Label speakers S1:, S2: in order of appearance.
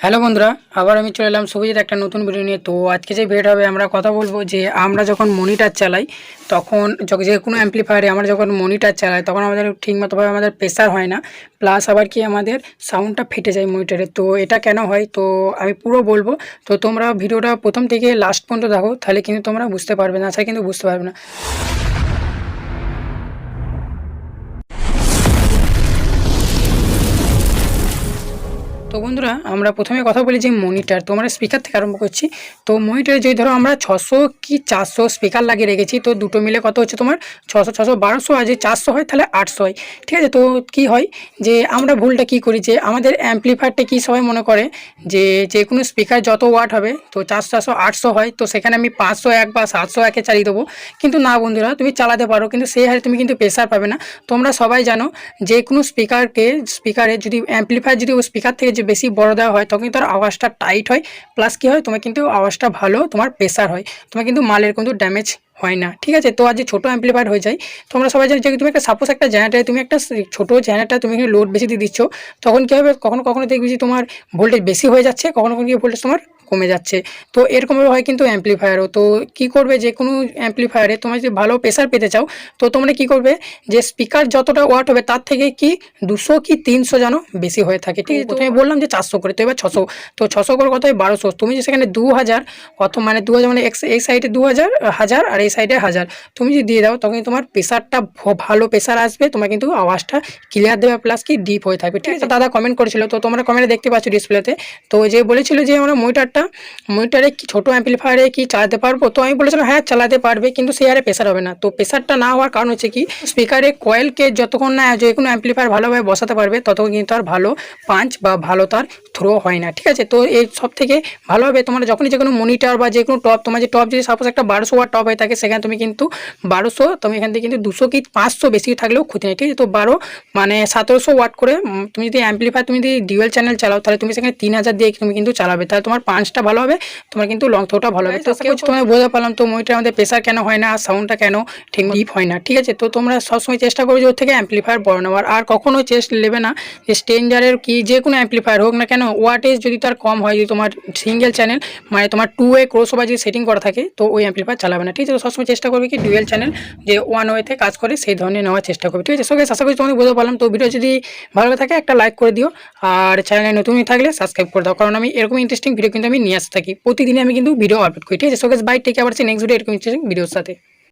S1: Hello বন্ধুরা, আবার আমি চলে এলাম শুভজিৎ একটা নতুন ভিডিও নিয়ে। তো আজকে যে ভিডিওটা হবে আমরা কথা বলবো যে আমরা যখন মনিটর চালাই তখন যে কোনো অ্যাম্পলিফায়ারে আমরা যখন মনিটর চালাই তখন আমাদের ঠিকমতোভাবে আমাদের প্রেসার হয় না, প্লাস আবার কি আমাদের সাউন্ডটা ফেটে যায় মনিটরে। তো এটা কেন হয় তো আমি পুরো বলবো। তো তোমরা ভিডিওটা প্রথম থেকে লাস্ট পর্যন্ত দেখো, তাহলে কিন্তু তোমরা বুঝতে পারবে না, আচ্ছা কিন্তু বুঝতে পারবে না। তো বন্ধুরা, আমরা প্রথমে কথা বলি যে মনিটর, তো আমরা স্পিকার থেকে আরম্ভ করছি। তো মনিটরে যদি ধরো আমরা 600 কি 400 স্পিকার লাগিয়ে রেখেছি, তো দুটো মিলে কত হচ্ছে তোমার 600 1200, আর যদি 400 হয় তাহলে 800 হয়। ঠিক আছে, তো কি হয় যে আমরা ভুলটা কি করি যে আমাদের অ্যাম্পলিফায়ারটা কি সবাই মনে করে যে কোনো স্পিকার যত ওয়াট হবে তো 400 400 800 হয়, তো সেখানে আমি 501 বা 701-এ চালিয়ে দেবো। কিন্তু না বন্ধুরা, তুমি চালাতে পারো কিন্তু সেই হারে তুমি কিন্তু প্রেসার পাবে না। তোমরা সবাই জানো যে কোনো স্পিকারে যদি অ্যাম্পলিফায়ার যদি ওই স্পিকার থেকে যে বেশি বড় দেওয়া হয় তখন কিন্তু তার আওয়াজটা টাইট হয়, প্লাস কী হয় তোমার কিন্তু আওয়াজটা ভালো, তোমার প্রেসার হয়, তোমার কিন্তু মালের কিন্তু ড্যামেজ হয় না। ঠিক আছে, তো আজ যে ছোটো অ্যাম্পলিফায়ার হয়ে যায় তোমরা সবাই জানো যে তুমি একটা সাপোজ একটা জেনারেটারে তুমি একটা ছোটো জেনারেটার তুমি লোড বেশি দিয়ে দিচ্ছ, তখন কী হবে কখনো কখনো দেখবি যে তোমার ভোল্টেজ বেশি হয়ে যাচ্ছে, কখনো কখনো গিয়ে ভোল্টেজ তোমার কমে যাচ্ছে। তো এরকমভাবে হয় কিন্তু অ্যাম্পলিফায়ারও। তো কী করবে যে কোনো অ্যাম্পলিফায়ারে তোমরা যদি ভালো প্রেসার পেতে চাও তো তোমরা কী করবে যে স্পিকার যতটা ওয়াট হবে তার থেকে কি 200 কি 300 যেন বেশি হয়ে থাকে। ঠিক আছে, প্রথমে বললাম যে 400 করে, তো এবার 600, তো 600 করে কত হয় 1200। তুমি যে সেখানে 2000 কত মানে 2000 মানে এই সাইডে 2000 1000 আর এই সাইডে 1000 তুমি যদি দিয়ে দাও তখন তোমার প্রেসারটা ভালো প্রেসার আসবে, তোমার কিন্তু আওয়াজটা ক্লিয়ার দেবে, প্লাস কি ডিপ হয়ে থাকবে। ঠিক আছে, দাদা কমেন্ট করেছিল, তো তোমরা কমেন্টে দেখতে পাচ্ছ ডিসপ্লেতে। তো যে বলেছিল যে আমরা মনিটরে কি ছোটো অ্যাম্পলিফায়ারে কি চালাতে পারবো, তো আমি বলেছিলাম হ্যাঁ চালাতে পারবে, কিন্তু সেই আরে প্রেসার হবে না। তো প্রেসারটা না হওয়ার কারণ হচ্ছে কি স্পিকারে কয়েলকে যতক্ষণ না যে কোনো অ্যাম্পলিফায়ার ভালোভাবে বসাতে পারবে ততক্ষণ কিন্তু আর ভালো পাঞ্চ বা ভালো তার থ্রো হয় না। ঠিক আছে, তো এই সব থেকে ভালোভাবে তোমরা যখনই যে কোনো মনিটর বা যে কোনো টপ, তোমার যে টপ যদি সাপোজ একটা 1200 ওয়াট টপ হয়ে থাকে সেখানে তুমি কিন্তু 1200, তুমি এখান থেকে কিন্তু 200 কি 500 বেশি থাকলেও ক্ষতি নেই। ঠিক আছে, তো 12 মানে 1700 ওয়াট করে তুমি যদি অ্যাম্পলিফায়ার তুমি যদি ডুয়াল চ্যানেল চালাও তাহলে তুমি সেখানে 3000 দিয়ে তুমি কিন্তু চালাবে, তাহলে তোমার পাঞ্চটা ভালো হবে, তোমার কিন্তু লং থ্রোটা ভালো হবে। তো তোমার বোঝা পারলাম তো মনিটর আমাদের প্রেসার কেন হয় না, সাউন্ডটা কেন ঠিক ডিপ হয় না। ঠিক আছে, তো তোমরা সবসময় চেষ্টা করো যে ওর থেকে অ্যাম্পলিফায়ার বড় নেওয়ার, আর কখনো চেষ্টা নেবে না যে স্ট্রেঞ্জারের কি যে কোনো অ্যাম্পলিফায়ার হোক না কেন ওয়াটেজ যদি তার কম হয়, যদি তোমার সিঙ্গেল চ্যানেল মানে তোমার 2 ওয়ে ক্রস ওভার যদি সেটিং করা থাকে তো ওই অ্যাম্পলিফায়ার চালাবে না। ঠিক আছে, তো সবসময় চেষ্টা করবে কি ডুয়েল চ্যানেল যে 1 ওয়েতে কাজ করে সেই ধরনের নেওয়ার চেষ্টা করবে। ঠিক আছে, সো গাইস আশা করি তোমাদের বুঝতে পারলাম। তো ভিডিও যদি ভালো থাকে একটা লাইক করে দিও, আর চ্যানেলে নতুন থাকলে সাবস্ক্রাইব করে দাও, কারণ আমি এরকম ইন্টারেস্টিং ভিডিও কিন্তু আমি নিয়ে আসতে থাকি প্রতিদিনই, আমি কিন্তু ভিডিও আপলোড করি। ঠিক আছে, so guys bye, take care, আবার নেক্সট ভিডিও এরকম ইন্টারেস্টিং ভিডিওর সাথে।